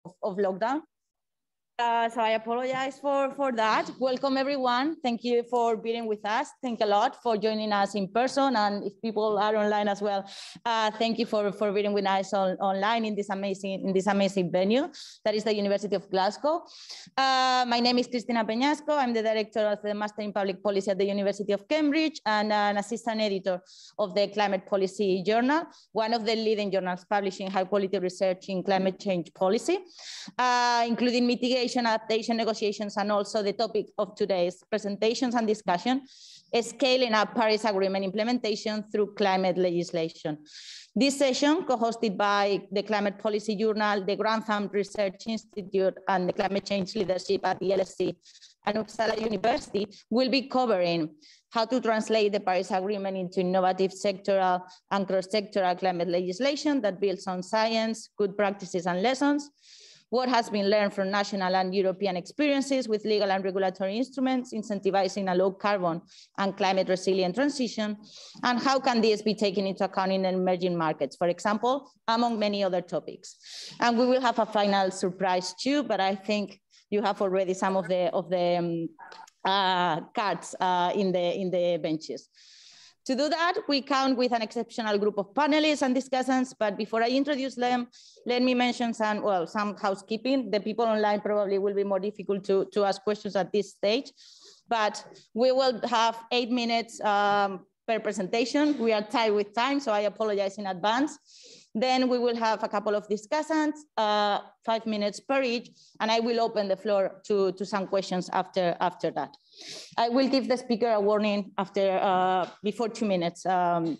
of lockdown. So I apologize for that. Welcome, everyone. Thank you for being with us. Thank you a lot for joining us in person. And if people are online as well, thank you for being with us online in this amazing venue that is the University of Glasgow. My name is Cristina Peñasco. I'm the director of the Master in Public Policy at the University of Cambridge and an assistant editor of the Climate Policy Journal, one of the leading journals publishing high quality research in climate change policy, including mitigation, adaptation, negotiations, and also the topic of today's presentations and discussion, scaling up Paris Agreement implementation through climate legislation. This session, co-hosted by the Climate Policy Journal, the Grantham Research Institute, and the Climate Change Leadership at the LSE and Uppsala University, will be covering how to translate the Paris Agreement into innovative sectoral and cross-sectoral climate legislation that builds on science, good practices, and lessons, what has been learned from national and European experiences with legal and regulatory instruments incentivizing a low carbon and climate resilient transition, and how can this be taken into account in emerging markets, for example, among many other topics. And we will have a final surprise too, but I think you have already some of the cards in the benches. To do that, we count with an exceptional group of panelists and discussants, but before I introduce them, let me mention some housekeeping. The people online probably will be more difficult to ask questions at this stage, but we will have 8 minutes per presentation. We are tight with time, so I apologize in advance. Then we will have a couple of discussants, 5 minutes per each, and I will open the floor to some questions after that. I will give the speaker a warning before 2 minutes to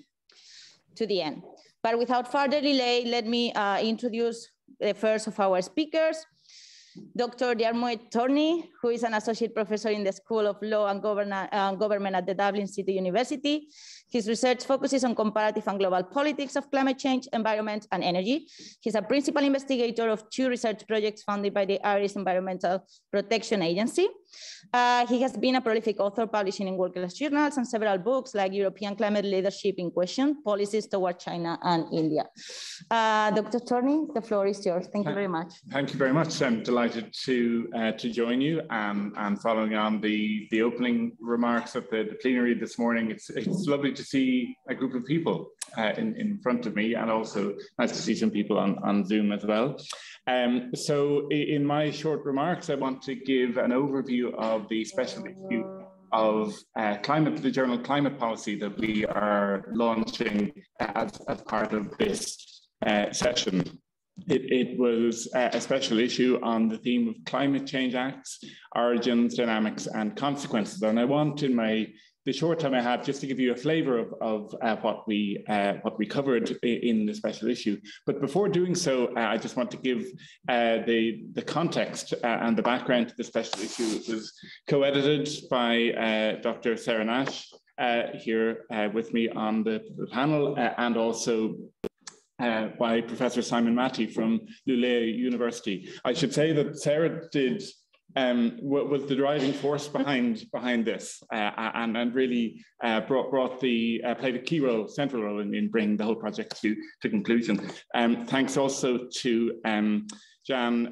the end. But without further delay, let me introduce the first of our speakers, Dr. Diarmuid Thorney, who is an associate professor in the School of Law and Government at the Dublin City University. His research focuses on comparative and global politics of climate change, environment, and energy. He's a principal investigator of 2 research projects funded by the Irish Environmental Protection Agency. He has been a prolific author, publishing in world-class journals and several books like European Climate Leadership in Question, Policies Toward China and India. Dr. Thorney, the floor is yours. Thank you very much. Thank you very much. I'm delighted to join you, and following on the opening remarks of the plenary this morning, it's lovely to see a group of people in front of me, and also nice to see some people on Zoom as well. So in my short remarks, I want to give an overview of the special issue of the journal Climate Policy that we are launching as part of this session. It was a special issue on the theme of climate change acts, origins, dynamics, and consequences. And I want, in the short time I have, just to give you a flavour of what we covered in the special issue. But before doing so, I just want to give the context and the background to the special issue. It was co-edited by Dr. Sarah Nash here with me on the panel, and also by Professor Simon Matty from Luleå University. I should say that Sarah was the driving force behind this, and really played a key role, central role in bringing the whole project to conclusion. Thanks also to Jan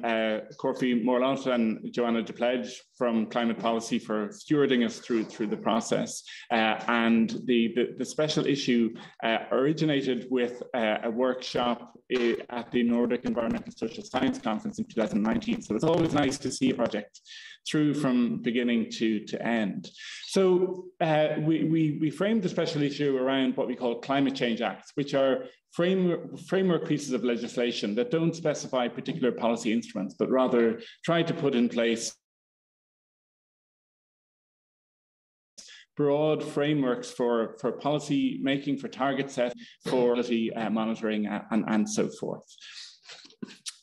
Corfi-Morlant and Joanna Depledge from Climate Policy for stewarding us through the process. And the special issue originated with a workshop at the Nordic Environmental Social Science Conference in 2019. So it's always nice to see a project through from beginning to end. So we framed the special issue around what we call climate change acts, which are framework pieces of legislation that don't specify particular policy instruments, but rather try to put in place broad frameworks for policy making, for target set, for policy monitoring, and so forth.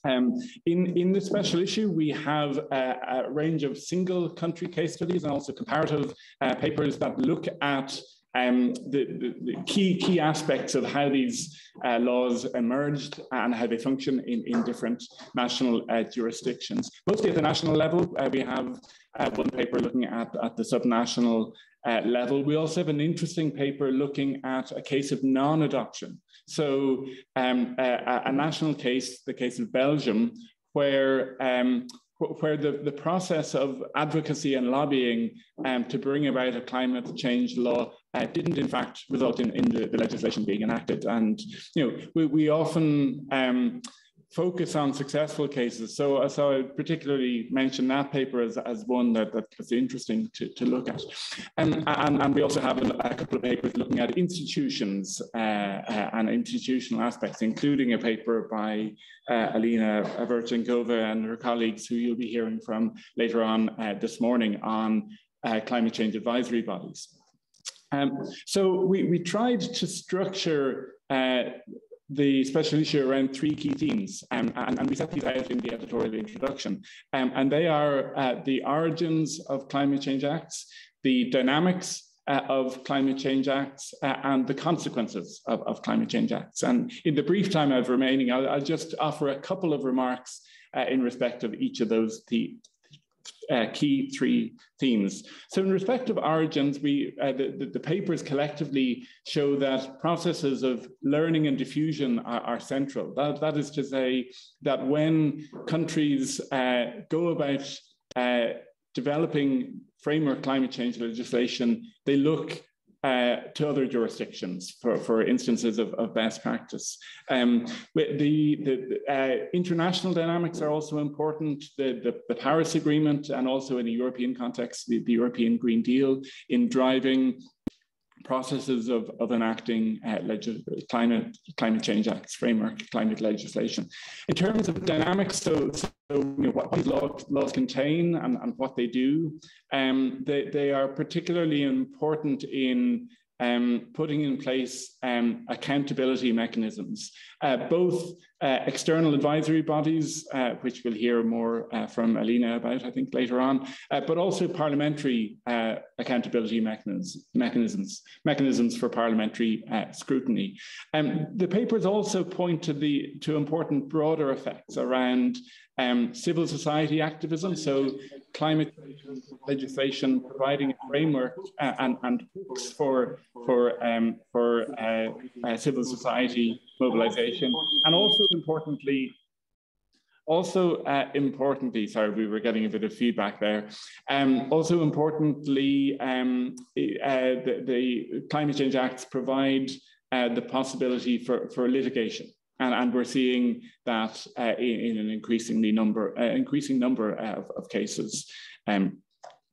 In the special issue, we have a range of single country case studies and also comparative papers that look at the key aspects of how these laws emerged and how they function in different national jurisdictions. Mostly at the national level, we have one paper looking at the subnational level. We also have an interesting paper looking at a case of non-adoption. So a national case, the case of Belgium, where the process of advocacy and lobbying to bring about a climate change law didn't in fact result in the legislation being enacted. And we often focus on successful cases. So I particularly mention that paper as one that was interesting to look at. And we also have a couple of papers looking at institutions and institutional aspects, including a paper by Alina Verchenkova and her colleagues, who you'll be hearing from later on this morning, on climate change advisory bodies. So we tried to structure the special issue around three key themes, and we set these out in the editorial introduction. And they are the origins of climate change acts, the dynamics of climate change acts, and the consequences of climate change acts. And in the brief time I have remaining, I'll just offer a couple of remarks in respect of each of those key three themes. So in respect of origins, the papers collectively show that processes of learning and diffusion are central. That is to say that when countries go about developing framework climate change legislation, they look to other jurisdictions for instances of best practice. The international dynamics are also important. The Paris Agreement, and also in a European context, the European Green Deal, in driving processes of enacting climate change acts, framework climate legislation. In terms of dynamics, so what these laws contain and what they do, they are particularly important in putting in place accountability mechanisms, both external advisory bodies, which we'll hear more from Alina about, I think, later on, but also parliamentary accountability mechanisms for parliamentary scrutiny. The papers also point to important broader effects around civil society activism, so climate legislation providing a framework and hooks for civil society mobilization, and also importantly, sorry, we were getting a bit of feedback there. Also importantly, the climate change acts provide the possibility for litigation. And we're seeing that in an increasing number of cases,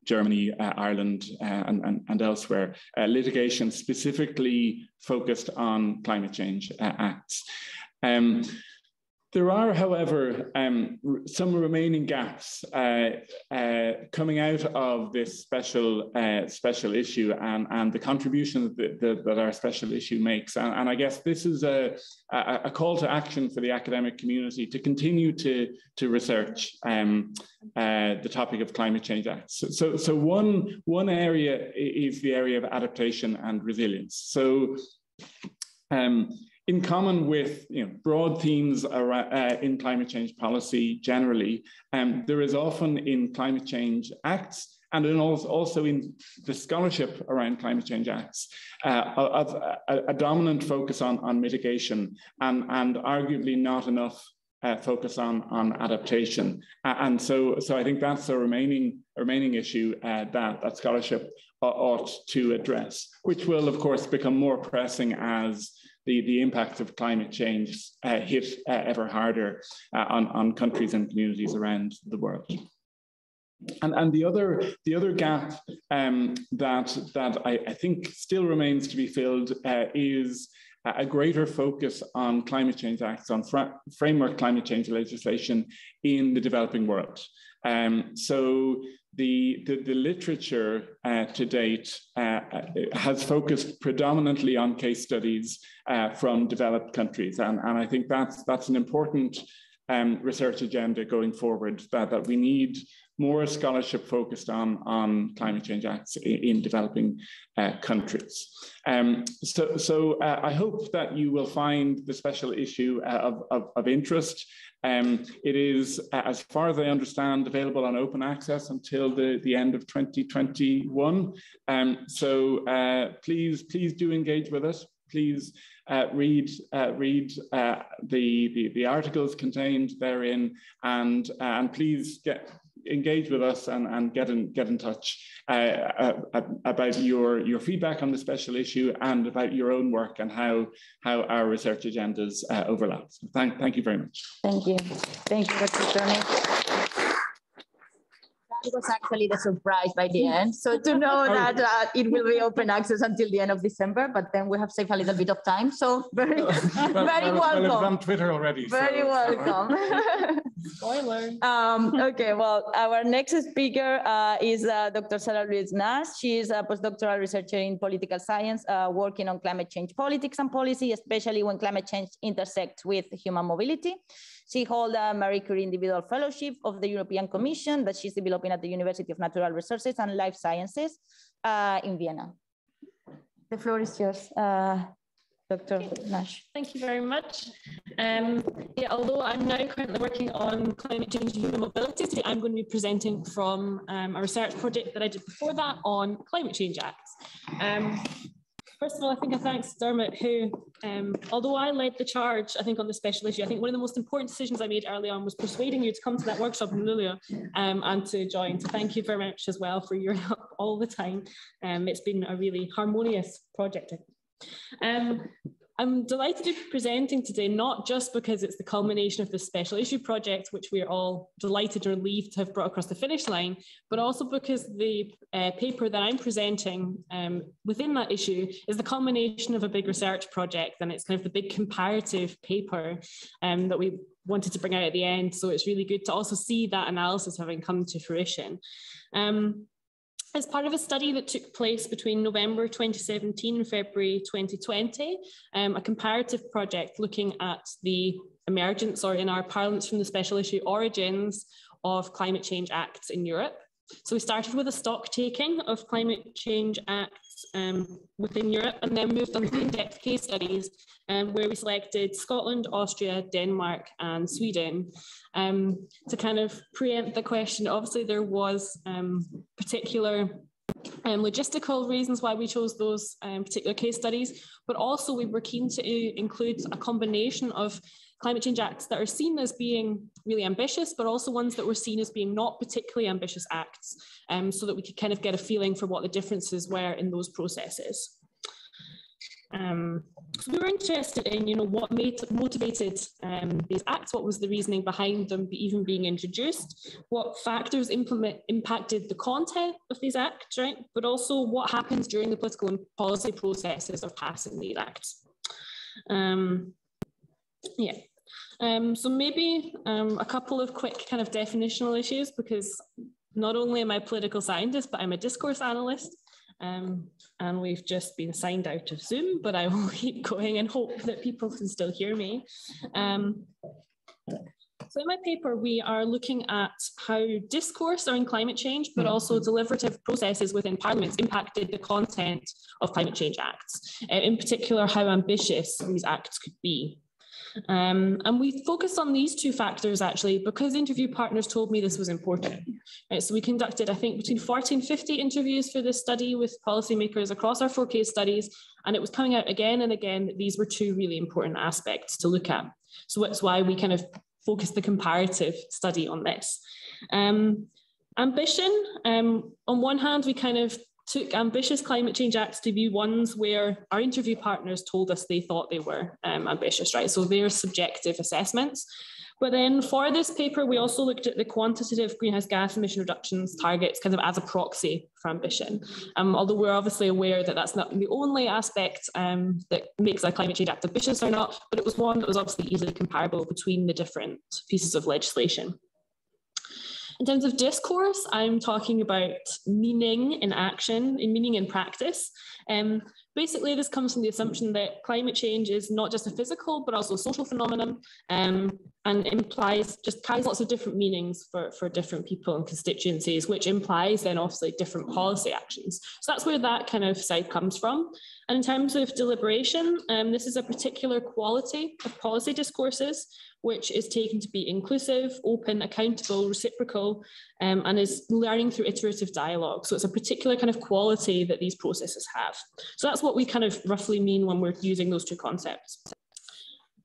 Germany, Ireland, and elsewhere, litigation specifically focused on climate change acts. There are, however, some remaining gaps coming out of this special issue and the contribution that our special issue makes. And I guess this is a call to action for the academic community to continue to research the topic of climate change acts. So one area is the area of adaptation and resilience. So in common with broad themes in climate change policy generally, there is often in climate change acts and then also in the scholarship around climate change acts a dominant focus on mitigation and arguably not enough focus on adaptation. And so I think that's a remaining issue that scholarship ought to address, which will of course become more pressing as the impacts of climate change hit ever harder on countries and communities around the world. And the other gap that I think still remains to be filled is a greater focus on climate change acts, on framework climate change legislation in the developing world. So the literature to date has focused predominantly on case studies from developed countries, and I think that's an important research agenda going forward, that we need more scholarship focused on climate change acts in developing countries. So I hope that you will find the special issue of interest. It is, as far as I understand, available on open access until the end of 2021. So please do engage with it. please read the articles contained therein, and please engage with us and get in touch about your feedback on the special issue and about your own work and how our research agendas overlap. So thank you very much. Thank you, Dr. Tony. It was actually the surprise by the end. So to know that it will be open access until the end of December, but then we have saved a little bit of time. So very welcome. Well, it's on Twitter already. Very welcome. Spoiler. Okay, well, our next speaker is Dr. Sarah Louise-Nash. She is a postdoctoral researcher in political science, working on climate change politics and policy, especially when climate change intersects with human mobility. She holds a Marie Curie Individual Fellowship of the European Commission that she's developing at the University of Natural Resources and Life Sciences in Vienna. The floor is yours, Dr. Nash. Thank you very much. Yeah, although I'm now currently working on climate change and human mobility, today I'm going to be presenting from a research project that I did before that on climate change acts. First of all, I think I thank Dermot, who, although I led the charge, I think, on the special issue, I think one of the most important decisions I made early on was persuading you to come to that workshop in Luleå and to join. So thank you very much as well for your help all the time. It's been a really harmonious project. I'm delighted to be presenting today, not just because it's the culmination of this special issue project, which we are all delighted or relieved to have brought across the finish line, but also because the paper that I'm presenting within that issue is the culmination of a big research project, and it's kind of the big comparative paper that we wanted to bring out at the end. So it's really good to also see that analysis having come to fruition. As part of a study that took place between November 2017 and February 2020, a comparative project looking at the emergence, or in our parlance from the special issue, origins of climate change acts in Europe. So we started with a stock taking of climate change acts within Europe, and then moved on to in-depth case studies where we selected Scotland, Austria, Denmark and Sweden to kind of preempt the question. Obviously there was particular logistical reasons why we chose those particular case studies, but also we were keen to include a combination of climate change acts that are seen as being really ambitious, but also ones that were seen as being not particularly ambitious acts, so that we could kind of get a feeling for what the differences were in those processes. So we were interested in, what motivated these acts, what was the reasoning behind them even being introduced, what factors impacted the content of these acts, right? But also what happens during the political and policy processes of passing these acts. So maybe a couple of quick kind of definitional issues, because not only am I a political scientist, but I'm a discourse analyst. And we've just been signed out of Zoom, but I will keep going and hope that people can still hear me. So in my paper, we are looking at how discourse around climate change, but also deliberative processes within parliaments impacted the content of climate change acts, in particular, how ambitious these acts could be. And we focused on these two factors actually because interview partners told me this was important. Right, so we conducted, I think, between 40 and 50 interviews for this study with policymakers across our 4 case studies, and it was coming out again and again that these were 2 really important aspects to look at. So that's why we kind of focused the comparative study on this. Ambition, on one hand, we kind of took ambitious climate change acts to be ones where our interview partners told us they thought they were ambitious, right? So they're subjective assessments. But then for this paper, we also looked at the quantitative greenhouse gas emission reductions targets kind of as a proxy for ambition. Although we're obviously aware that that's not the only aspect that makes a climate change act ambitious or not, but it was one that was obviously easily comparable between the different pieces of legislation. In terms of discourse, I'm talking about meaning in action, in meaning in practice. Basically, this comes from the assumption that climate change is not just a physical, but also a social phenomenon, and carries lots of different meanings for different people and constituencies, which implies then obviously different policy actions. So that's where that kind of side comes from. And in terms of deliberation, this is a particular quality of policy discourses which is taken to be inclusive, open, accountable, reciprocal, and is learning through iterative dialogue. So it's a particular kind of quality that these processes have. So that's what we kind of roughly mean when we're using those two concepts.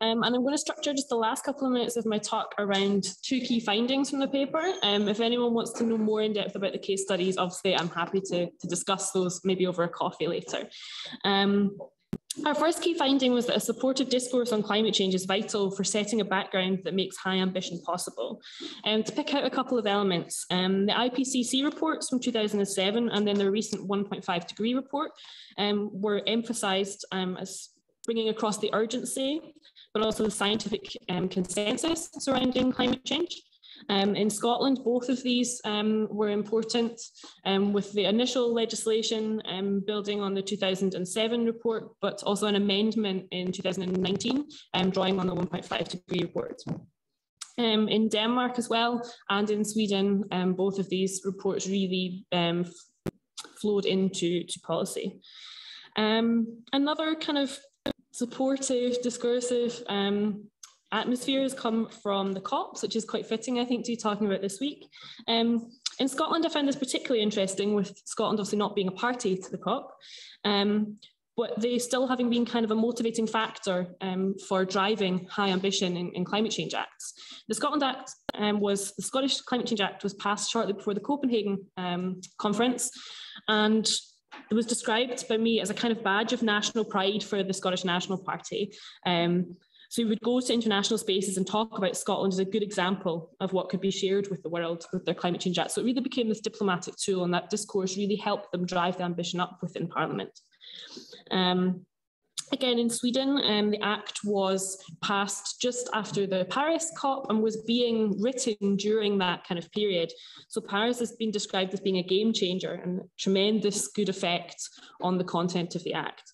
And I'm going to structure just the last couple of minutes of my talk around two key findings from the paper. If anyone wants to know more in depth about the case studies, obviously I'm happy to discuss those maybe over a coffee later. Our first key finding was that a supportive discourse on climate change is vital for setting a background that makes high ambition possible. To pick out a couple of elements, the IPCC reports from 2007 and then the recent 1.5 degree report were emphasised as bringing across the urgency, but also the scientific consensus surrounding climate change. In Scotland, both of these were important, with the initial legislation building on the 2007 report, but also an amendment in 2019, drawing on the 1.5 degree report. In Denmark as well, and in Sweden, both of these reports really flowed into policy. Another kind of supportive, discursive atmosphere has come from the COPs, which is quite fitting, I think, to be talking about this week. In Scotland, I found this particularly interesting, with Scotland obviously not being a party to the COP, but they still having been kind of a motivating factor for driving high ambition in climate change acts. The Scotland Act the Scottish Climate Change Act was passed shortly before the Copenhagen conference, and it was described by me as a kind of badge of national pride for the Scottish National Party. So we would go to international spaces and talk about Scotland as a good example of what could be shared with the world with their climate change act. So it really became this diplomatic tool, and that discourse really helped them drive the ambition up within Parliament. Again, in Sweden, the act was passed just after the Paris COP and was being written during that kind of period. So Paris has been described as being a game changer and tremendous good effect on the content of the act.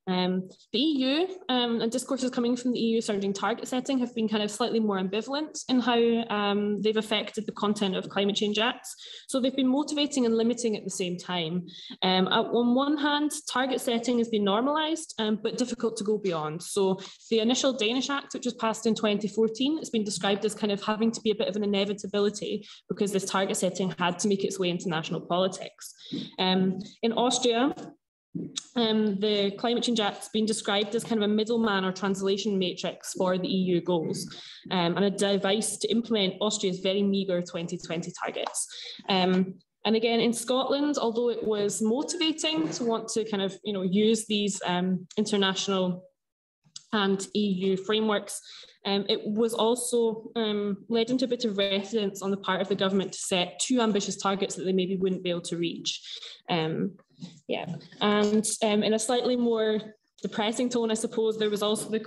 The EU and discourses coming from the EU surrounding target setting have been kind of slightly more ambivalent in how they've affected the content of climate change acts. So they've been motivating and limiting at the same time. On one hand, target setting has been normalised, but difficult to go beyond. So the initial Danish Act, which was passed in 2014, has been described as kind of having to be a bit of an inevitability because this target setting had to make its way into national politics. In Austria, the Climate Change Act has been described as kind of a middleman or translation matrix for the EU goals, and a device to implement Austria's very meagre 2020 targets. And again, in Scotland, although it was motivating to want to kind of, use these international and EU frameworks, it was also led into a bit of reticence on the part of the government to set too ambitious targets that they maybe wouldn't be able to reach. And in a slightly more depressing tone, I suppose, there was also the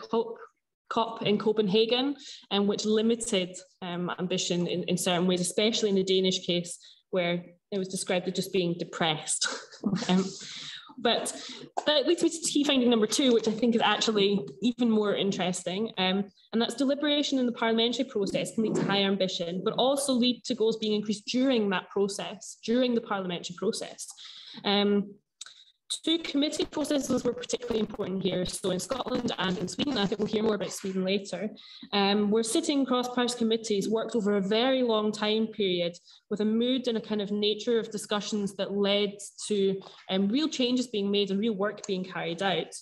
COP in Copenhagen, which limited ambition in certain ways, especially in the Danish case, where it was described as just being depressed. But that leads me to key finding number 2, which I think is actually even more interesting, and that's deliberation in the parliamentary process can lead to higher ambition, but also lead to goals being increased during that process, during the parliamentary process. 2 committee processes were particularly important here. So in Scotland and in Sweden, I think we'll hear more about Sweden later, where sitting cross-party committees worked over a very long time period with a mood and a kind of nature of discussions that led to real changes being made and real work being carried out.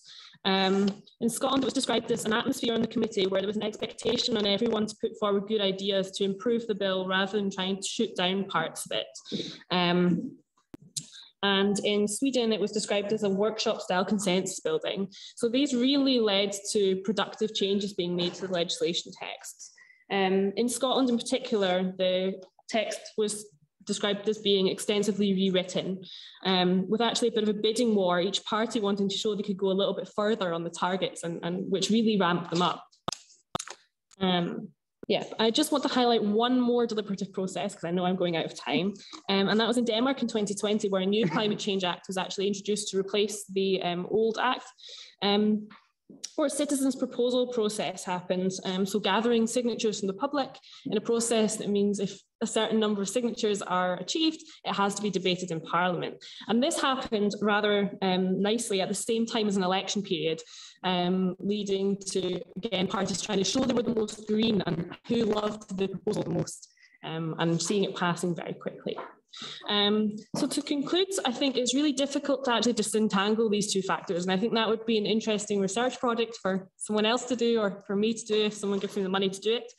In Scotland, it was described as an atmosphere on the committee where there was an expectation on everyone to put forward good ideas to improve the bill rather than trying to shoot down parts of it. And in Sweden, it was described as a workshop-style consensus building. So these really led to productive changes being made to the legislation texts. In Scotland in particular, the text was described as being extensively rewritten, with actually a bit of a bidding war, each party wanting to show they could go a little bit further on the targets, and which really ramped them up. I just want to highlight one more deliberative process because I know I'm going out of time. And that was in Denmark in 2020, where a new Climate Change Act was actually introduced to replace the old act. or a citizens' proposal process happens. So gathering signatures from the public in a process that means if a certain number of signatures are achieved, it has to be debated in Parliament. And this happened rather nicely at the same time as an election period, leading to, again, parties trying to show they were the most green and who loved the proposal the most, and seeing it passing very quickly. So to conclude, I think it's really difficult to actually disentangle these two factors. And I think that would be an interesting research project for someone else to do, or for me to do if someone gives me the money to do it.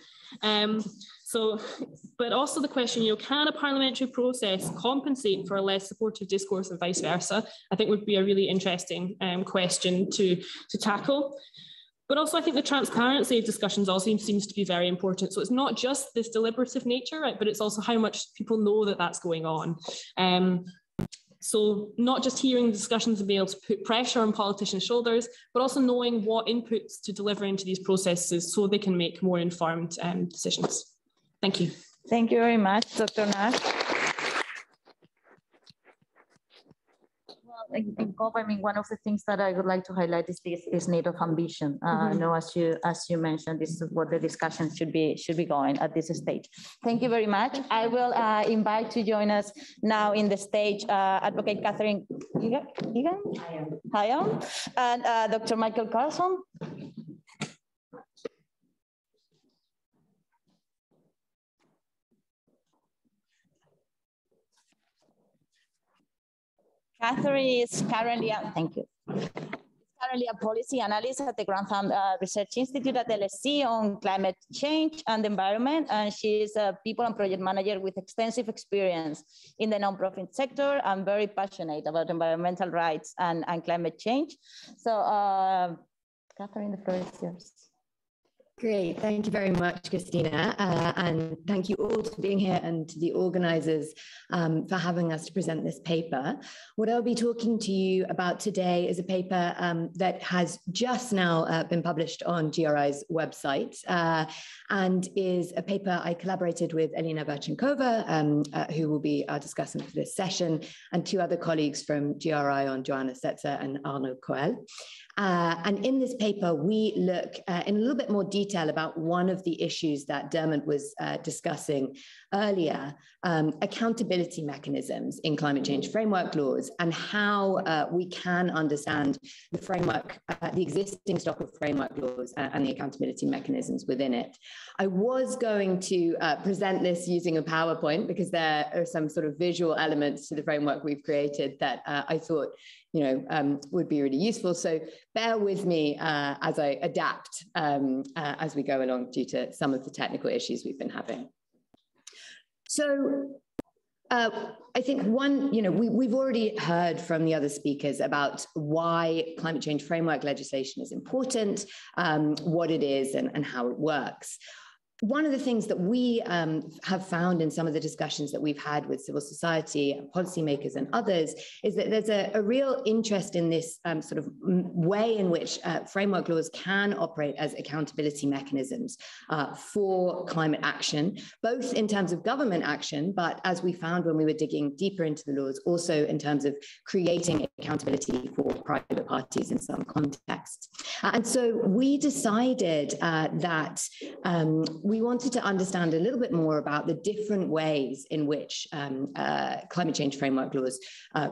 But also the question, can a parliamentary process compensate for a less supportive discourse and vice versa? I think would be a really interesting question to tackle. But also, I think the transparency of discussions also seems to be very important. So it's not just this deliberative nature, right, but it's also how much people know that that's going on. So not just hearing discussions and being able to put pressure on politicians' shoulders, but also knowing what inputs to deliver into these processes so they can make more informed decisions. Thank you. Thank you very much, Dr. Nash. In COP, I mean, one of the things that I would like to highlight is this need of ambition. As you mentioned, this is what the discussion should be going at this stage. Thank you very much. I will invite to join us now in the stage Advocate Catherine Hyam and Dr. Michael Carlson. Catherine is currently, currently a policy analyst at the Grantham Research Institute at LSE on climate change and environment. And she is a people and project manager with extensive experience in the nonprofit sector and very passionate about environmental rights and climate change. So Catherine, the floor is yours. Great, thank you very much, Christina, and thank you all for being here and to the organisers for having us to present this paper. What I'll be talking to you about today is a paper that has just now been published on GRI's website and is a paper I collaborated with Elena Verchenkova, who will be our discussant for this session, and two other colleagues from GRI on Joanna Setzer and Arno Coel. And in this paper, we look in a little bit more detail about one of the issues that Dermot was discussing earlier, accountability mechanisms in climate change framework laws, and how we can understand the framework, the existing stock of framework laws and the accountability mechanisms within it. I was going to present this using a PowerPoint because there are some sort of visual elements to the framework we've created that I thought would be really useful. So bear with me as I adapt as we go along due to some of the technical issues we've been having. So I think we've already heard from the other speakers about why climate change framework legislation is important, what it is and how it works. One of the things that we have found in some of the discussions that we've had with civil society, policymakers and others is that there's a real interest in this sort of way in which framework laws can operate as accountability mechanisms for climate action, both in terms of government action, but as we found when we were digging deeper into the laws, also in terms of creating accountability for private parties in some contexts. And so we decided that we wanted to understand a little bit more about the different ways in which climate change framework laws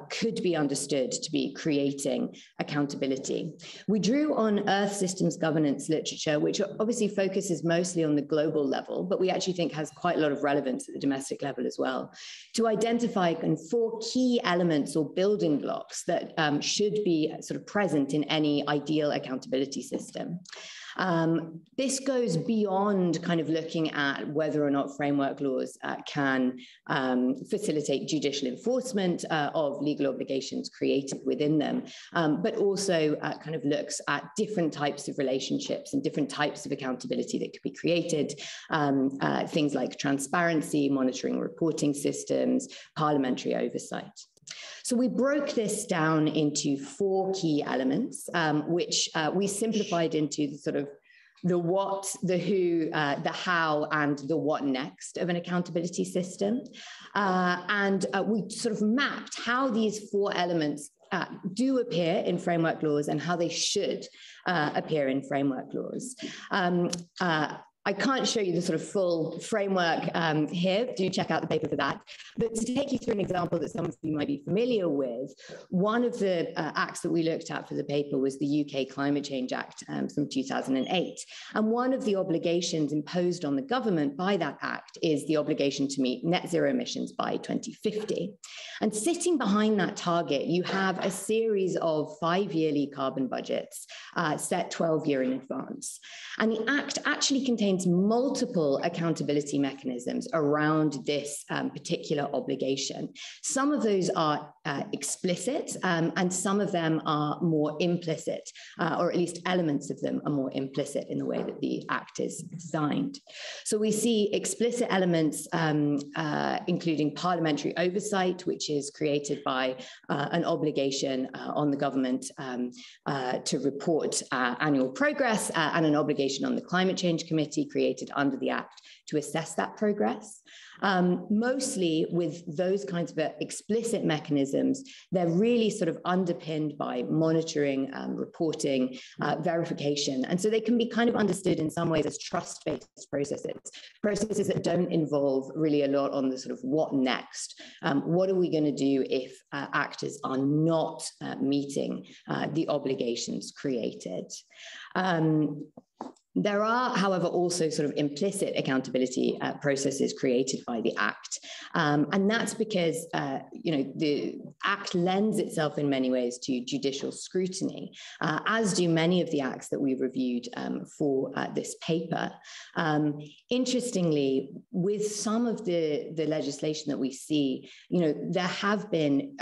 could be understood to be creating accountability. We drew on Earth systems governance literature, which obviously focuses mostly on the global level, but we actually think has quite a lot of relevance at the domestic level as well, to identify 4 key elements or building blocks that should be sort of present in any ideal accountability system. This goes beyond kind of looking at whether or not framework laws can facilitate judicial enforcement of legal obligations created within them, but also kind of looks at different types of relationships and different types of accountability that could be created, things like transparency, monitoring reporting systems, parliamentary oversight. So we broke this down into 4 key elements, which we simplified into the sort of the what, the who, the how, and the what next of an accountability system. And we sort of mapped how these 4 elements do appear in framework laws and how they should appear in framework laws. I can't show you the sort of full framework here. Do check out the paper for that. But to take you through an example that some of you might be familiar with, one of the acts that we looked at for the paper was the UK Climate Change Act from 2008. And one of the obligations imposed on the government by that act is the obligation to meet net zero emissions by 2050. And sitting behind that target, you have a series of 5-yearly carbon budgets set 12 years in advance. And the act actually contains multiple accountability mechanisms around this particular obligation. Some of those are explicit and some of them are more implicit, or at least elements of them are more implicit in the way that the act is designed. So we see explicit elements including parliamentary oversight, which is created by an obligation on the government to report annual progress and an obligation on the Climate Change Committee created under the Act to assess that progress. Mostly with those kinds of explicit mechanisms, they're really sort of underpinned by monitoring, reporting, verification. And so they can be kind of understood in some ways as trust-based processes that don't involve really a lot on the sort of what next. What are we going to do if actors are not meeting the obligations created? There are, however, also sort of implicit accountability processes created by the Act. And that's because, the Act lends itself in many ways to judicial scrutiny, as do many of the acts that we've reviewed for this paper. Interestingly, with some of the legislation that we see, there have been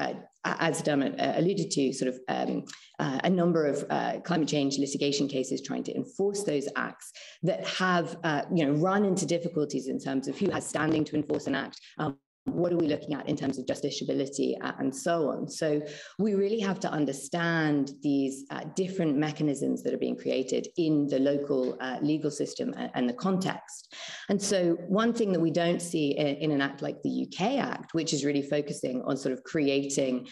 as Dermot alluded to, sort of a number of climate change litigation cases trying to enforce those acts that have, run into difficulties in terms of who has standing to enforce an act. What are we looking at in terms of justiciability and so on? So we really have to understand these different mechanisms that are being created in the local legal system and the context. And so one thing that we don't see in an act like the UK Act, which is really focusing on sort of creating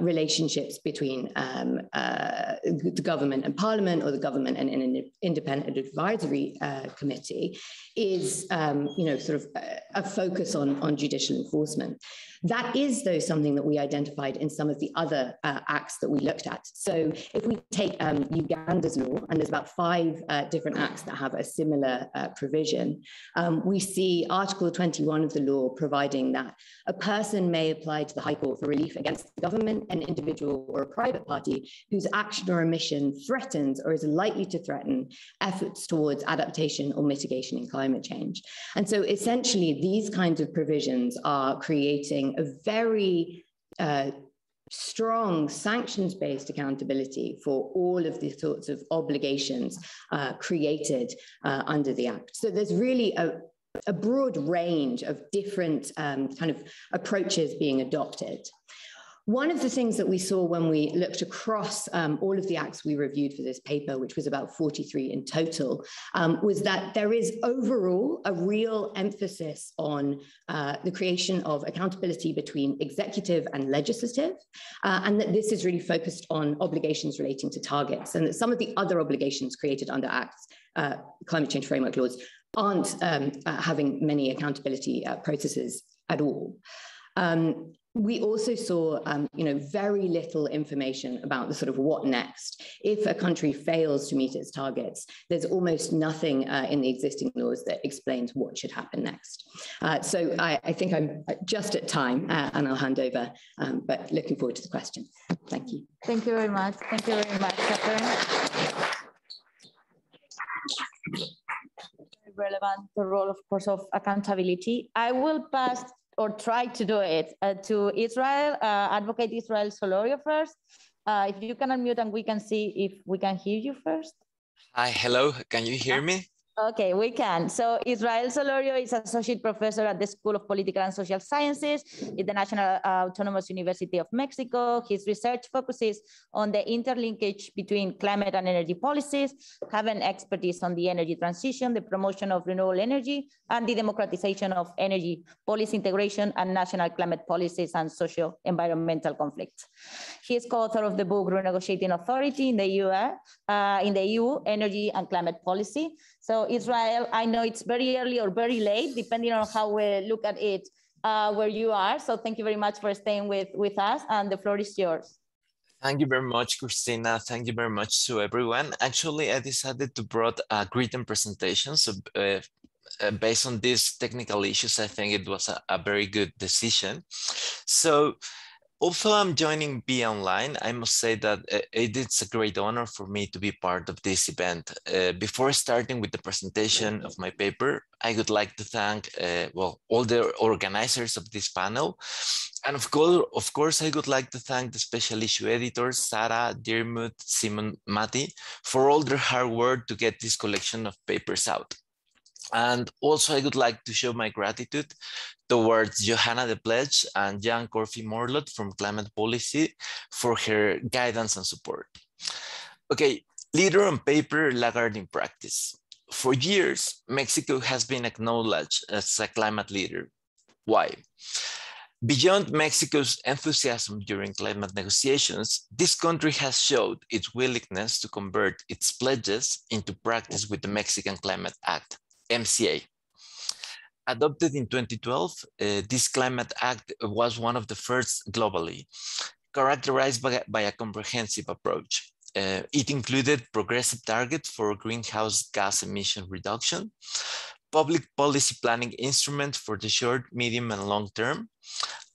relationships between the government and Parliament, or the government and an independent advisory committee, is sort of a focus on judicial enforcement. That is, though, something that we identified in some of the other acts that we looked at. So if we take Uganda's law, and there's about 5 different acts that have a similar provision, we see Article 21 of the law providing that a person may apply to the High Court for relief against the government, an individual or a private party whose action or omission threatens or is likely to threaten efforts towards adaptation or mitigation in climate change. And so essentially these kinds of provisions are creating a very strong sanctions-based accountability for all of the sorts of obligations created under the Act. So there's really a broad range of different kind of approaches being adopted. One of the things that we saw when we looked across all of the acts we reviewed for this paper, which was about 43 in total, was that there is overall a real emphasis on the creation of accountability between executive and legislative, and that this is really focused on obligations relating to targets, and that some of the other obligations created under acts, climate change framework laws, aren't having many accountability processes at all. We also saw, very little information about the sort of what next. If a country fails to meet its targets, there's almost nothing in the existing laws that explains what should happen next. So I think I'm just at time, and I'll hand over, but looking forward to the question. Thank you. Thank you very much. Thank you very much, Catherine. Relevant, the role, of course, of accountability. I will pass, or try to do it, to Israel, Advocate Israel Solorio first. If you can unmute and we can see if we can hear you first. Hi, hello, can you hear me? Okay, we can. So Israel Solorio is associate professor at the School of Political and Social Sciences at the National Autonomous University of Mexico. His research focuses on the interlinkage between climate and energy policies, having expertise on the energy transition, the promotion of renewable energy, and the democratization of energy policy integration and national climate policies and socio-environmental conflicts. He is co-author of the book Renegotiating Authority in the EU, Energy and Climate Policy. So Israel, I know it's very early or very late, depending on how we look at it, where you are. So thank you very much for staying with us, and the floor is yours. Thank you very much, Christina. Thank you very much to everyone. Actually, I decided to bring a written presentation. So based on these technical issues, I think it was a very good decision. So although I'm joining via online, I must say that it's a great honor for me to be part of this event. Before starting with the presentation of my paper, I would like to thank all the organizers of this panel. And of course, I would like to thank the special issue editors, Sarah, Dermot, Simon, Matti, for all their hard work to get this collection of papers out. And also, I would like to show my gratitude towards Johanna de Pledge and Jan Corfi-Morlot from Climate Policy for her guidance and support. Okay, leader on paper, laggard in practice. For years, Mexico has been acknowledged as a climate leader. Why? Beyond Mexico's enthusiasm during climate negotiations, this country has showed its willingness to convert its pledges into practice with the Mexican Climate Act, MCA. Adopted in 2012, this Climate Act was one of the first globally, characterized by a comprehensive approach. It included progressive targets for greenhouse gas emission reduction, public policy planning instruments for the short, medium, and long term,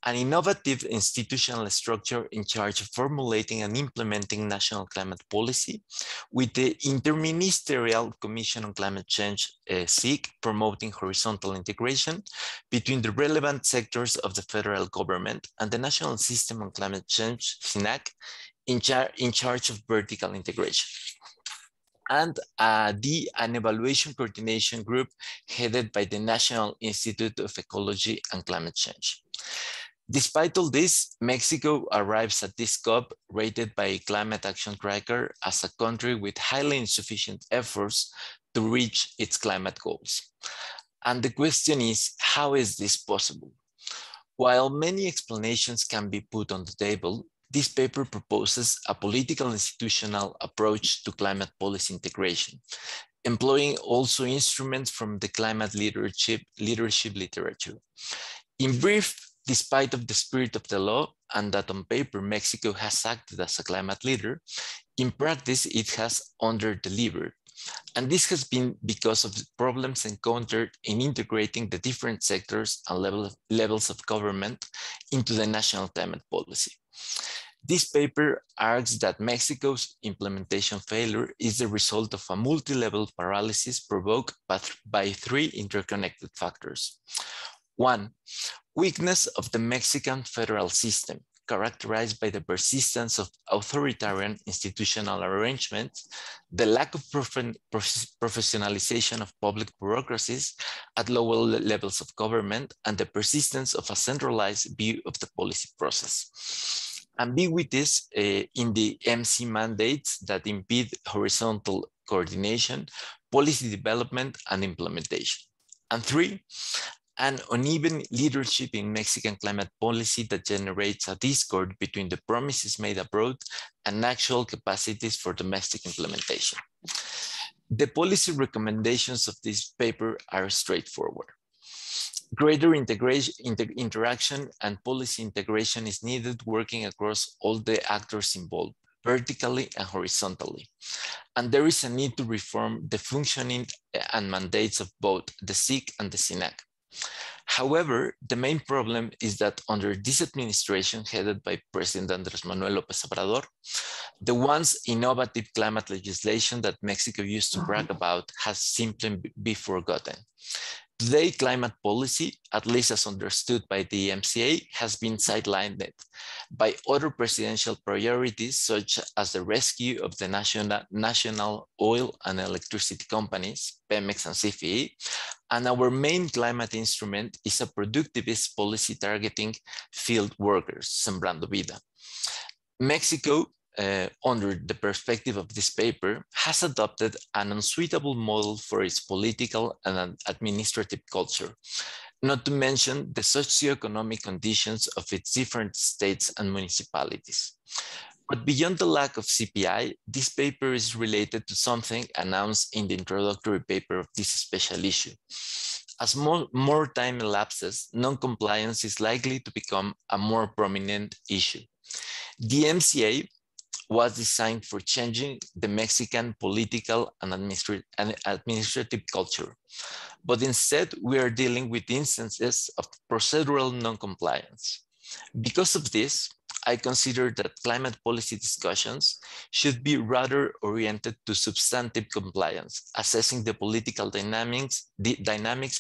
an innovative institutional structure in charge of formulating and implementing national climate policy, with the Interministerial Commission on Climate Change, SIC, promoting horizontal integration between the relevant sectors of the federal government and the National System on Climate Change, SINAC, in charge of vertical integration. And an evaluation coordination group headed by the National Institute of Ecology and Climate Change. Despite all this, Mexico arrives at this COP rated by Climate Action Tracker as a country with highly insufficient efforts to reach its climate goals. And the question is, how is this possible? While many explanations can be put on the table, this paper proposes a political institutional approach to climate policy integration, employing also instruments from the climate leadership literature. In brief, despite of the spirit of the law and that on paper Mexico has acted as a climate leader, in practice it has under-delivered. And this has been because of the problems encountered in integrating the different sectors and levels of government into the national climate policy. This paper argues that Mexico's implementation failure is the result of a multi-level paralysis provoked by three interconnected factors. One, weakness of the Mexican federal system, characterized by the persistence of authoritarian institutional arrangements, the lack of professionalization of public bureaucracies at lower levels of government, and the persistence of a centralized view of the policy process. Ambiguities in the MC mandates that impede horizontal coordination, policy development, and implementation. And three, an uneven leadership in Mexican climate policy that generates a discord between the promises made abroad and actual capacities for domestic implementation. The policy recommendations of this paper are straightforward. Greater interaction and policy integration is needed, working across all the actors involved, vertically and horizontally. And there is a need to reform the functioning and mandates of both the SIC and the SINAC. However, the main problem is that under this administration headed by President Andrés Manuel López Obrador, the once innovative climate legislation that Mexico used to brag about has simply been forgotten. Today, climate policy, at least as understood by the MCA, has been sidelined by other presidential priorities, such as the rescue of the national oil and electricity companies, Pemex and CFE, and our main climate instrument is a productivist policy targeting field workers, Sembrando Vida. Mexico, under the perspective of this paper, has adopted an unsuitable model for its political and administrative culture, not to mention the socioeconomic conditions of its different states and municipalities. But beyond the lack of CPI, this paper is related to something announced in the introductory paper of this special issue. As more time elapses, non-compliance is likely to become a more prominent issue. The MCA was designed for changing the Mexican political and administrative culture. But instead, we are dealing with instances of procedural non-compliance. Because of this, I consider that climate policy discussions should be rather oriented to substantive compliance, assessing the political dynamics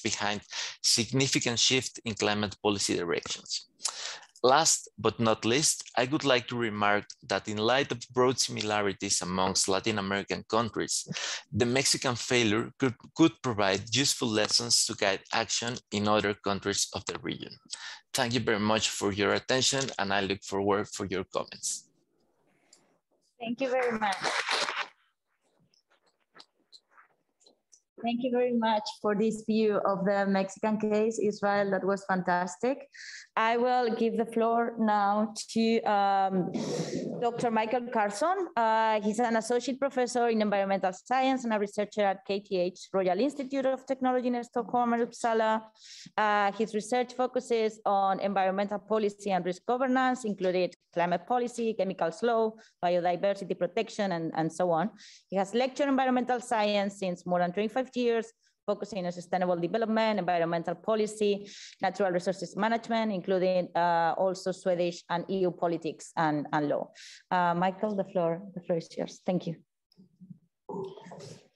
behind significant shift in climate policy directions. Last but not least, I would like to remark that in light of broad similarities amongst Latin American countries, the Mexican failure could provide useful lessons to guide action in other countries of the region. Thank you very much for your attention, and I look forward for your comments. Thank you very much. Thank you very much for this view of the Mexican case, Israel. That was fantastic. I will give the floor now to Dr. Michael Carson. He's an associate professor in environmental science and a researcher at KTH Royal Institute of Technology in Stockholm and Uppsala. His research focuses on environmental policy and risk governance, including climate policy, chemicals law, biodiversity protection, and so on. He has lectured environmental science since more than 25 years, focusing on sustainable development, environmental policy, natural resources management, including also Swedish and EU politics and law. Michael, the floor is yours. Thank you.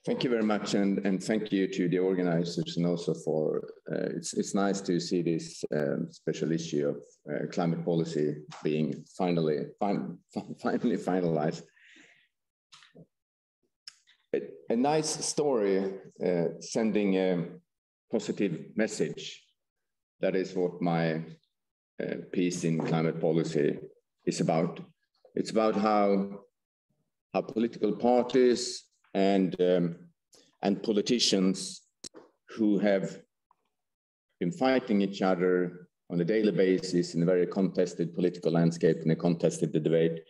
Thank you very much, and thank you to the organizers, and also for, it's nice to see this special issue of climate policy being finally finalized. A nice story, sending a positive message. That is what my piece in climate policy is about. It's about how political parties and politicians who have been fighting each other on a daily basis in a very contested political landscape, in a contested debate,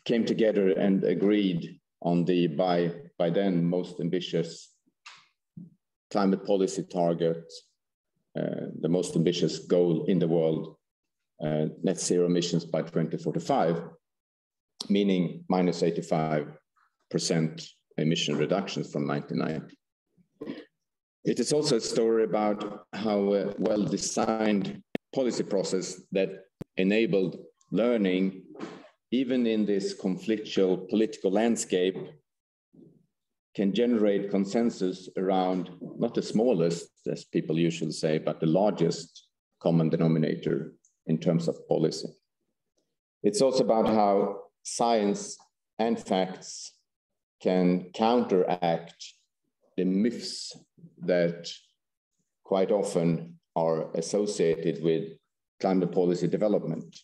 came together and agreed on the by then most ambitious climate policy target, the most ambitious goal in the world, net zero emissions by 2045, meaning minus 85% emission reductions from 1990. It is also a story about how a well-designed policy process that enabled learning, even in this conflictual political landscape, can generate consensus around not the smallest, as people usually say, but the largest common denominator in terms of policy. It's also about how science and facts can counteract the myths that quite often are associated with climate policy development,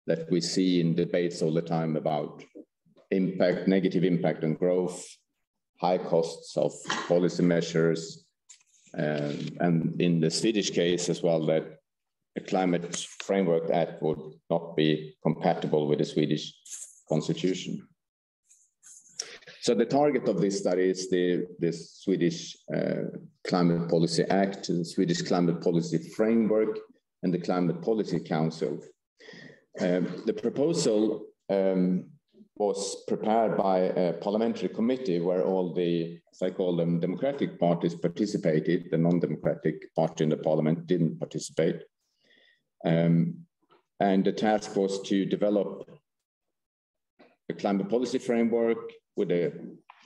that we see in debates all the time about impact, negative impact on growth, high costs of policy measures, and in the Swedish case as well, that a Climate Framework Act would not be compatible with the Swedish constitution. So the target of this study is the Swedish Climate Policy Act, the Swedish Climate Policy Framework, and the Climate Policy Council. The proposal was prepared by a parliamentary committee where all the, as I call them, democratic parties participated. The non-democratic party in the parliament didn't participate. And the task was to develop a climate policy framework with a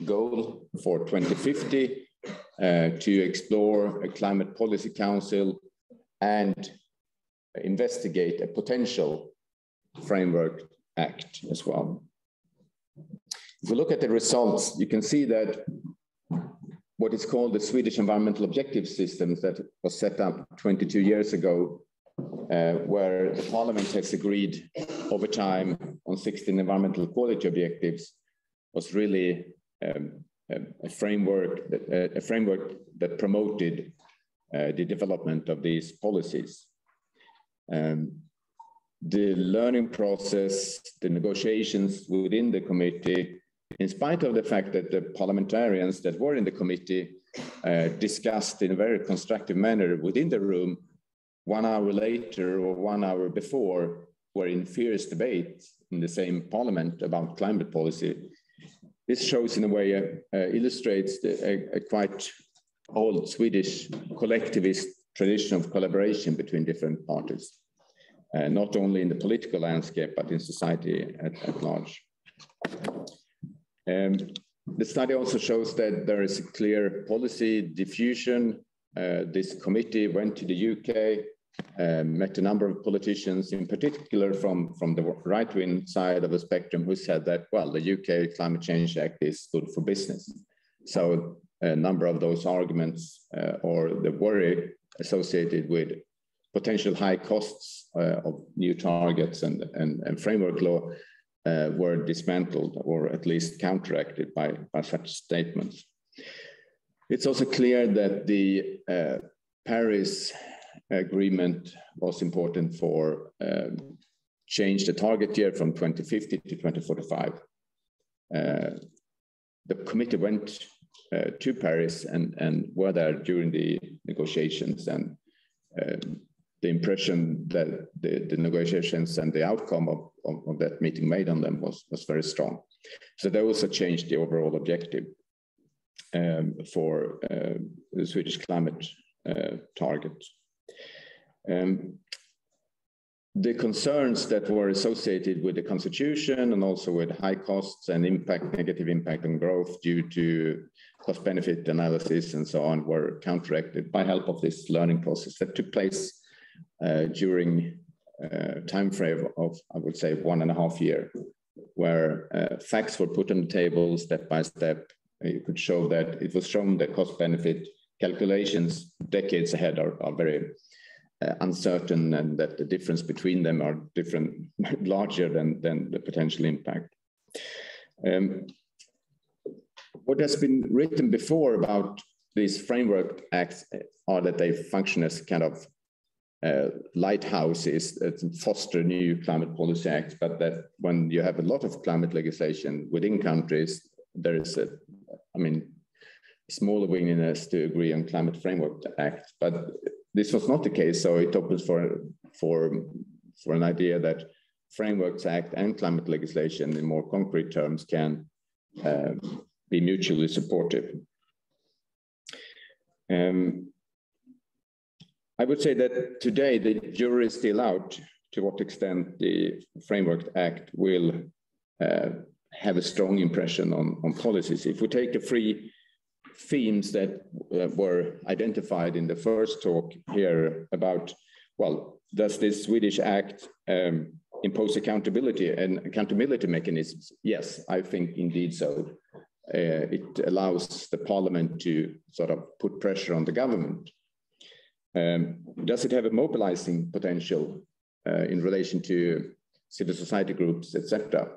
goal for 2050 to explore a climate policy council and investigate a potential framework act as well. If we look at the results, you can see that what is called the Swedish Environmental Objective Systems that was set up 22 years ago, where the Parliament has agreed over time on 16 environmental quality objectives, was really a framework that promoted the development of these policies. The learning process, the negotiations within the committee, in spite of the fact that the parliamentarians that were in the committee discussed in a very constructive manner within the room, 1 hour later or 1 hour before, were in fierce debate in the same parliament about climate policy. This shows, in a way, illustrates a quite old Swedish collectivist tradition of collaboration between different parties, not only in the political landscape, but in society at large. The study also shows that there is a clear policy diffusion. This committee went to the UK, met a number of politicians, in particular from the right-wing side of the spectrum, who said that, well, the UK Climate Change Act is good for business. So a number of those arguments or the worry associated with potential high costs of new targets and framework law were dismantled or at least counteracted by such statements. It's also clear that the Paris Agreement was important for change the target year from 2050 to 2045. The committee went to Paris and were there during the negotiations, and the impression that the negotiations and the outcome of that meeting made on them was very strong. So they also changed the overall objective for the Swedish climate target. The concerns that were associated with the constitution and also with high costs and negative impact on growth due to cost-benefit analysis and so on were counteracted by help of this learning process that took place during a time frame of, I would say, 1.5 years, where facts were put on the table step by step. You could show that it was shown that cost-benefit calculations decades ahead are very uncertain, and that the difference between them are larger than the potential impact. What has been written before about these framework acts are that they function as kind of lighthouses that foster new climate policy acts, but that when you have a lot of climate legislation within countries, there is a smaller willingness to agree on climate framework acts. But this was not the case, so it opens for an idea that frameworks act and climate legislation in more concrete terms can be mutually supportive. I would say that today the jury is still out to what extent the Framework Act will have a strong impression on policies. If we take the three themes that were identified in the first talk here about, well, does this Swedish Act impose accountability and accountability mechanisms? Yes, I think indeed so. It allows the parliament to sort of put pressure on the government. Does it have a mobilizing potential in relation to civil society groups, etc.?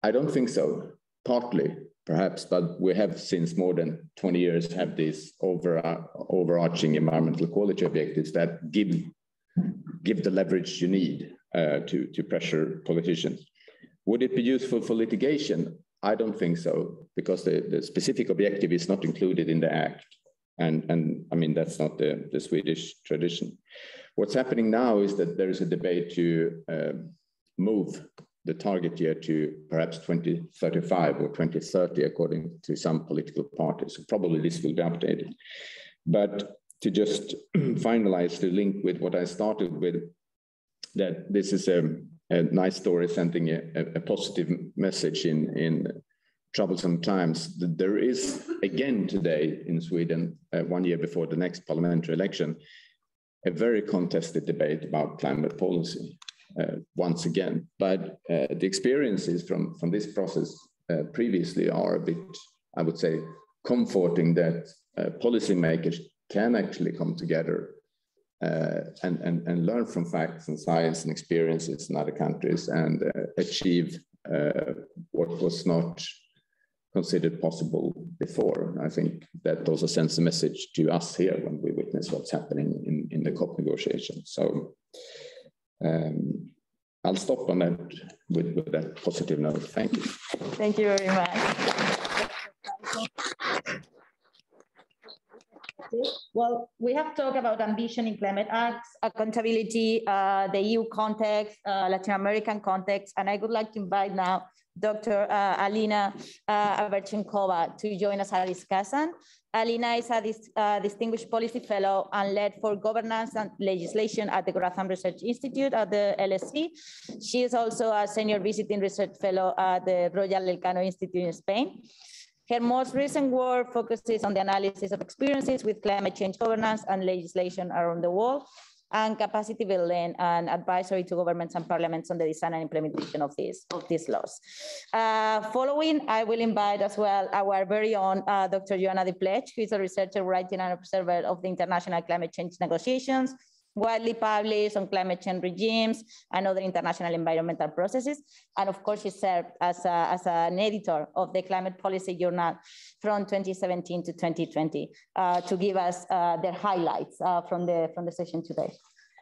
I don't think so, partly perhaps, but we have since more than 20 years have these overarching environmental quality objectives that give the leverage you need to pressure politicians. Would it be useful for litigation? I don't think so, because the specific objective is not included in the Act. And I mean, that's not the Swedish tradition. What's happening now is that there is a debate to move the target year to perhaps 2035 or 2030, according to some political parties. So probably this will be updated. But to just finalize the link with what I started with, that this is a nice story sending a positive message in troublesome times. There is, again today in Sweden, 1 year before the next parliamentary election, a very contested debate about climate policy, once again. But the experiences from this process previously are a bit, I would say, comforting that policymakers can actually come together and learn from facts and science and experiences in other countries and achieve what was not considered possible before. I think that also sends a message to us here when we witness what's happening in the COP negotiations. So I'll stop on that with that positive note. Thank you. Thank you very much. Well, we have talked about ambition in climate acts, accountability, the EU context, Latin American context, and I would like to invite now Dr. Alina Averchenkova to join us at this discussion. Alina is a distinguished policy fellow and lead for governance and legislation at the Gratham Research Institute at the LSE. She is also a senior visiting research fellow at the Royal Elcano Institute in Spain. Her most recent work focuses on the analysis of experiences with climate change governance and legislation around the world, and capacity building and advisory to governments and parliaments on the design and implementation of these laws. Following, I will invite as well our very own Dr. Joanna de Plech, who is a researcher, writing and observer of the international climate change negotiations, widely published on climate change regimes and other international environmental processes. And of course, she served as an editor of the Climate Policy Journal from 2017 to 2020 to give us their highlights from the session today.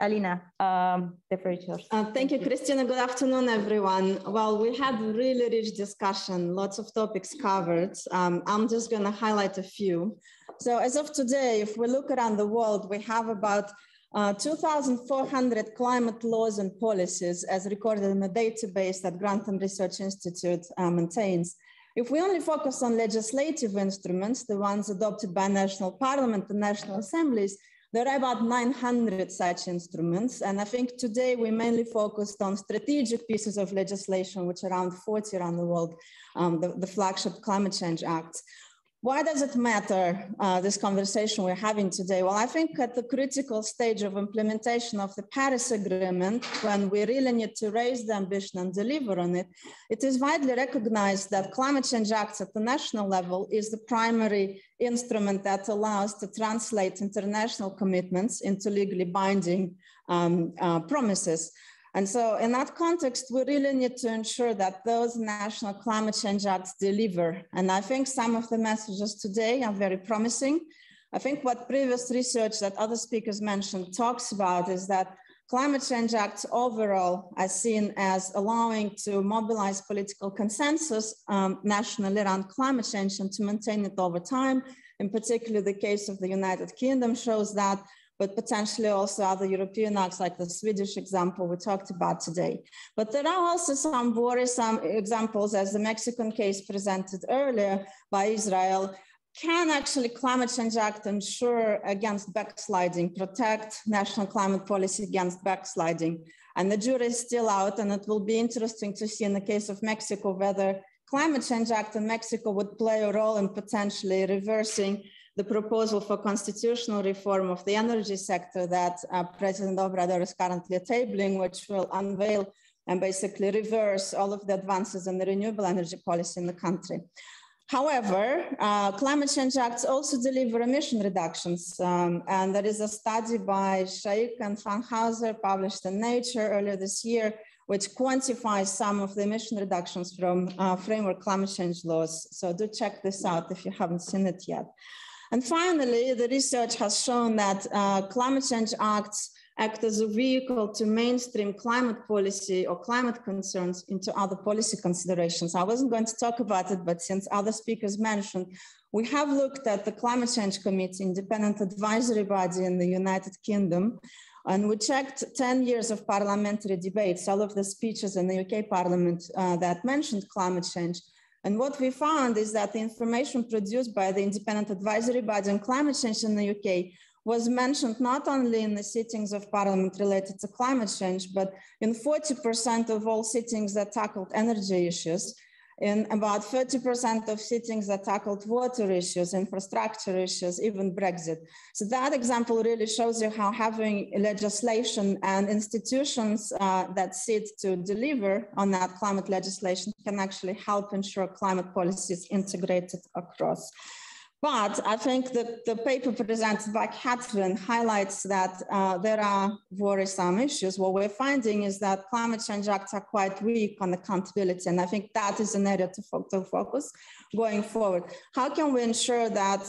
Alina, the floor is yours. Thank you, Christina. Good afternoon, everyone. Well, we had a really rich discussion, lots of topics covered. I'm just going to highlight a few. So as of today, if we look around the world, we have about 2,400 climate laws and policies as recorded in a database that Grantham Research Institute maintains. If we only focus on legislative instruments, the ones adopted by national parliament and national assemblies, there are about 900 such instruments. And I think today we mainly focused on strategic pieces of legislation, which are around 40 around the world, the flagship Climate Change Act. Why does it matter, this conversation we're having today? Well, I think at the critical stage of implementation of the Paris Agreement, when we really need to raise the ambition and deliver on it, it is widely recognized that climate change acts at the national level is the primary instrument that allows to translate international commitments into legally binding promises. And so in that context, we really need to ensure that those national climate change acts deliver. And I think some of the messages today are very promising. I think what previous research that other speakers mentioned talks about is that climate change acts overall are seen as allowing to mobilize political consensus nationally around climate change and to maintain it over time. In particular, the case of the United Kingdom shows that, but potentially also other European acts like the Swedish example we talked about today. But there are also some worrisome examples, as the Mexican case presented earlier by Israel. Can actually climate change act ensure against backsliding, protect national climate policy against backsliding? And the jury is still out, and it will be interesting to see in the case of Mexico whether climate change act in Mexico would play a role in potentially reversing the proposal for constitutional reform of the energy sector that President Obrador is currently tabling, which will unveil and basically reverse all of the advances in the renewable energy policy in the country. However, climate change acts also deliver emission reductions. And there is a study by Shaikh and Van Hauser published in Nature earlier this year, which quantifies some of the emission reductions from framework climate change laws. So do check this out if you haven't seen it yet. And finally, the research has shown that climate change acts act as a vehicle to mainstream climate policy or climate concerns into other policy considerations. I wasn't going to talk about it, but since other speakers mentioned, we have looked at the Climate Change Committee, independent advisory body in the United Kingdom, and we checked 10 years of parliamentary debates, all of the speeches in the UK Parliament that mentioned climate change. And what we found is that the information produced by the independent advisory body on climate change in the UK was mentioned not only in the sittings of Parliament related to climate change, but in 40% of all sittings that tackled energy issues. In about 30% of sittings that tackled water issues, infrastructure issues, even Brexit. So that example really shows you how having legislation and institutions that sit to deliver on that climate legislation can actually help ensure climate policy is integrated across. But I think that the paper presented by Catherine highlights that there are worrisome issues. What we're finding is that climate change acts are quite weak on accountability. And I think that is an area to focus going forward. How can we ensure that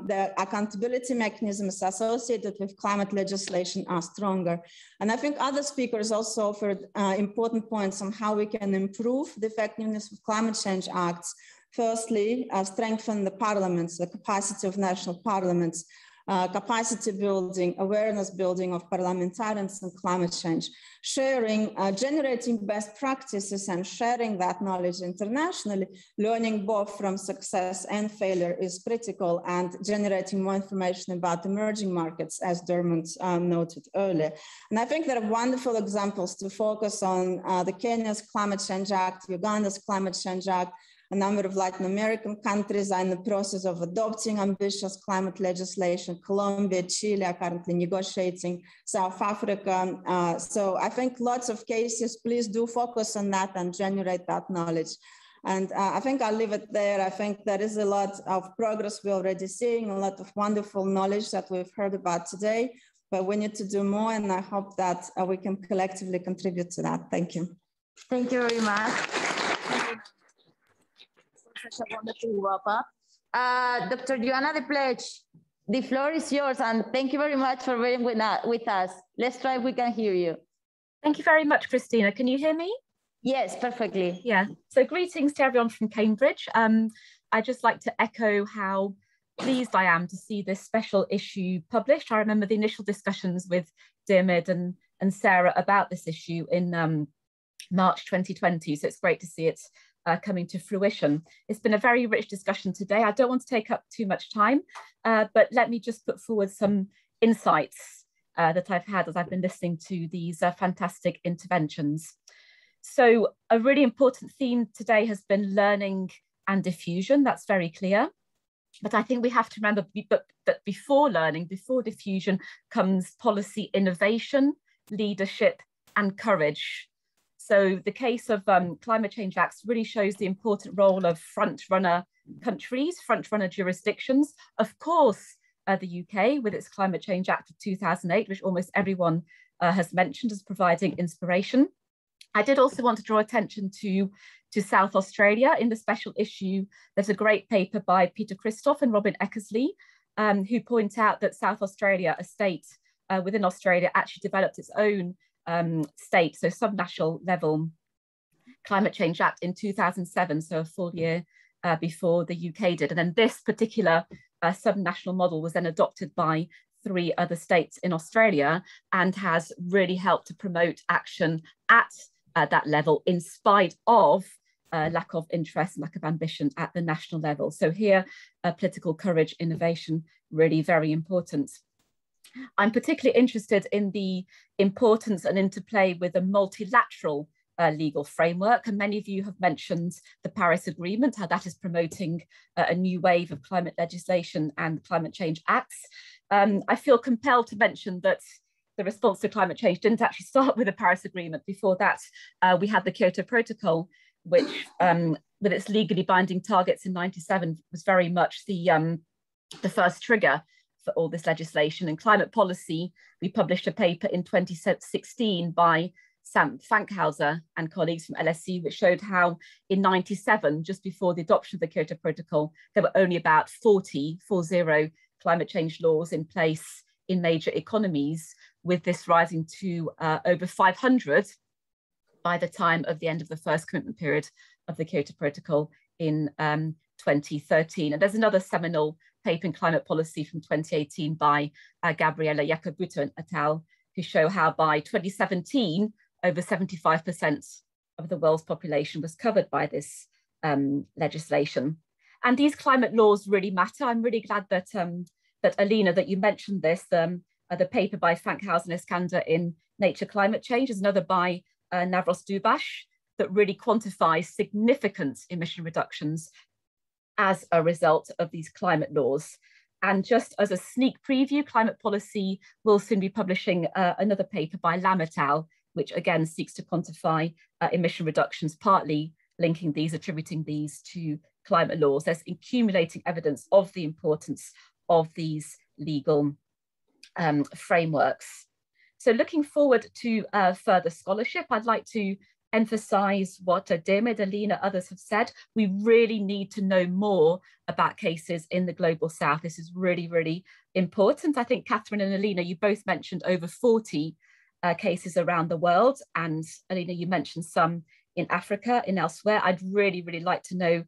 the accountability mechanisms associated with climate legislation are stronger? And I think other speakers also offered important points on how we can improve the effectiveness of climate change acts. Firstly, strengthen the parliaments, the capacity of national parliaments, capacity building, awareness building of parliamentarians on climate change, sharing, generating best practices and sharing that knowledge internationally, learning both from success and failure is critical, and generating more information about emerging markets, as Dermot noted earlier. And I think there are wonderful examples to focus on: the Kenya's Climate Change Act, Uganda's Climate Change Act. A number of Latin American countries are in the process of adopting ambitious climate legislation. Colombia, Chile are currently negotiating, South Africa. So I think lots of cases, please do focus on that and generate that knowledge. And I think I'll leave it there. I think there is a lot of progress we're already seeing, a lot of wonderful knowledge that we've heard about today, but we need to do more, and I hope that we can collectively contribute to that. Thank you. Thank you very much. Such a wonderful wrap-up. Dr. Joanna De Pledge, the floor is yours, and thank you very much for being with us. Let's try if we can hear you. Thank you very much, Christina. Can you hear me? Yes, perfectly. Yeah, so greetings to everyone from Cambridge. I'd just like to echo how pleased I am to see this special issue published. I remember the initial discussions with Diarmaid and Sarah about this issue in March 2020, so it's great to see it coming to fruition. It's been a very rich discussion today. I don't want to take up too much time, but let me just put forward some insights that I've had as I've been listening to these fantastic interventions. So a really important theme today has been learning and diffusion. That's very clear. But I think we have to remember that before learning, before diffusion, comes policy innovation, leadership, and courage. So the case of climate change acts really shows the important role of front-runner countries, front-runner jurisdictions. Of course, the UK with its Climate Change Act of 2008, which almost everyone has mentioned as providing inspiration. I did also want to draw attention to South Australia. In the special issue, there's a great paper by Peter Christoph and Robin Eckersley, who point out that South Australia, a state within Australia, actually developed its own state, so subnational level Climate Change Act in 2007, so a full year before the UK did. And then this particular subnational model was then adopted by 3 other states in Australia and has really helped to promote action at that level in spite of lack of interest and lack of ambition at the national level. So here, political courage, innovation, really very important. I'm particularly interested in the importance and interplay with a multilateral legal framework. And many of you have mentioned the Paris Agreement, how that is promoting a new wave of climate legislation and climate change acts. I feel compelled to mention that the response to climate change didn't actually start with the Paris Agreement. Before that, we had the Kyoto Protocol, which with its legally binding targets in '97 was very much the first trigger for all this legislation. And climate policy, we published a paper in 2016 by Sam Fankhauser and colleagues from LSE, which showed how in '97, just before the adoption of the Kyoto Protocol, there were only about 40 climate change laws in place in major economies, with this rising to over 500 by the time of the end of the first commitment period of the Kyoto Protocol in 2013. And there's another seminal paper in climate policy from 2018 by Gabriela Jacobuto et al., who show how by 2017, over 75% of the world's population was covered by this legislation. And these climate laws really matter. I'm really glad that, that Alina, that you mentioned this. The paper by Fankhauser and Iskander in Nature Climate Change is another by Navros Dubash, that really quantify significant emission reductions as a result of these climate laws. And just as a sneak preview, Climate Policy will soon be publishing another paper by Lam et al., which again seeks to quantify emission reductions, partly attributing these to climate laws. There's accumulating evidence of the importance of these legal frameworks. So looking forward to further scholarship, I'd like to emphasize what Diarmaid, Alina, others have said. We really need to know more about cases in the Global South. This is really, really important. I think Catherine and Alina, you both mentioned over 40 cases around the world. And Alina, you mentioned some in Africa and elsewhere. I'd really, really like to know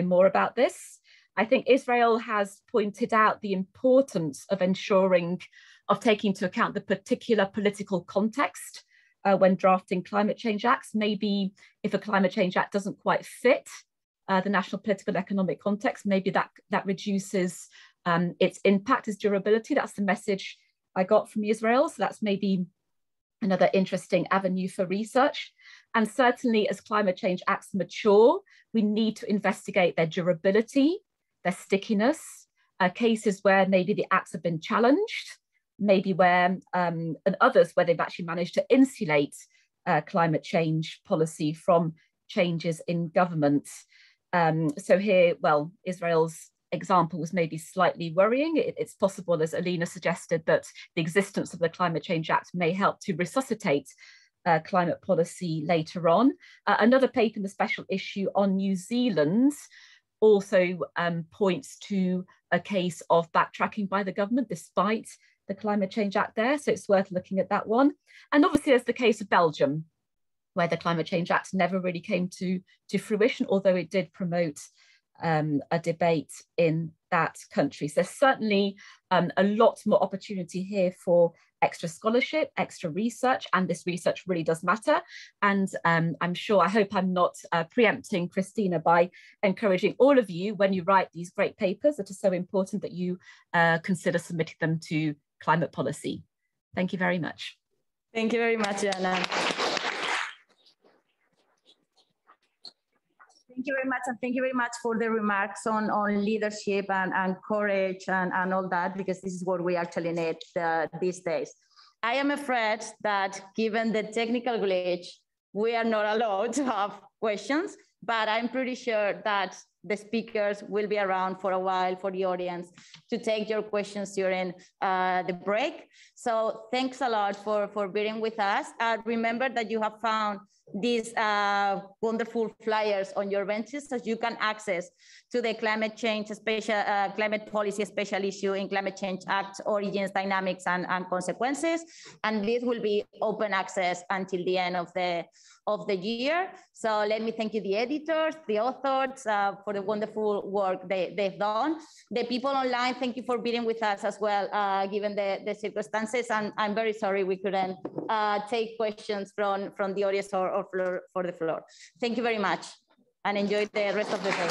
more about this. I think Israel has pointed out the importance of taking into account the particular political context when drafting climate change acts. Maybe if a climate change act doesn't quite fit the national political economic context, maybe that reduces its impact, its durability. That's the message I got from Israel. So that's maybe another interesting avenue for research. And certainly as climate change acts mature, we need to investigate their durability, their stickiness, cases where maybe the acts have been challenged, maybe where, and others where they've actually managed to insulate climate change policy from changes in government. So here, well, Israel's example was maybe slightly worrying. It's possible, as Alina suggested, that the existence of the Climate Change Act may help to resuscitate climate policy later on. Another paper in the special issue on New Zealand also points to a case of backtracking by the government despite the Climate Change Act there. So it's worth looking at that one. And obviously there's the case of Belgium, where the Climate Change Act never really came to fruition, although it did promote a debate in that country. So there's certainly a lot more opportunity here for extra scholarship, extra research, and this research really does matter. And I hope I'm not preempting Christina by encouraging all of you, when you write these great papers that are so important, that you consider submitting them to Climate Policy. Thank you very much. Thank you very much, Anna. Thank you very much, and thank you very much for the remarks on leadership and courage and all that, because this is what we actually need these days. I am afraid that given the technical glitch, we are not allowed to have questions, but I'm pretty sure that the speakers will be around for a while for the audience to take your questions during the break. So thanks a lot for being with us. Remember that you have found these wonderful flyers on your benches, so you can access to the climate policy special issue in Climate Change Act, Origins, Dynamics, and Consequences. And this will be open access until the end of the year. So let me thank you, the editors, the authors, for the wonderful work they've done. The people online, thank you for being with us as well, given the circumstances. And I'm very sorry we couldn't take questions from the audience or for the floor. Thank you very much, and enjoy the rest of the day.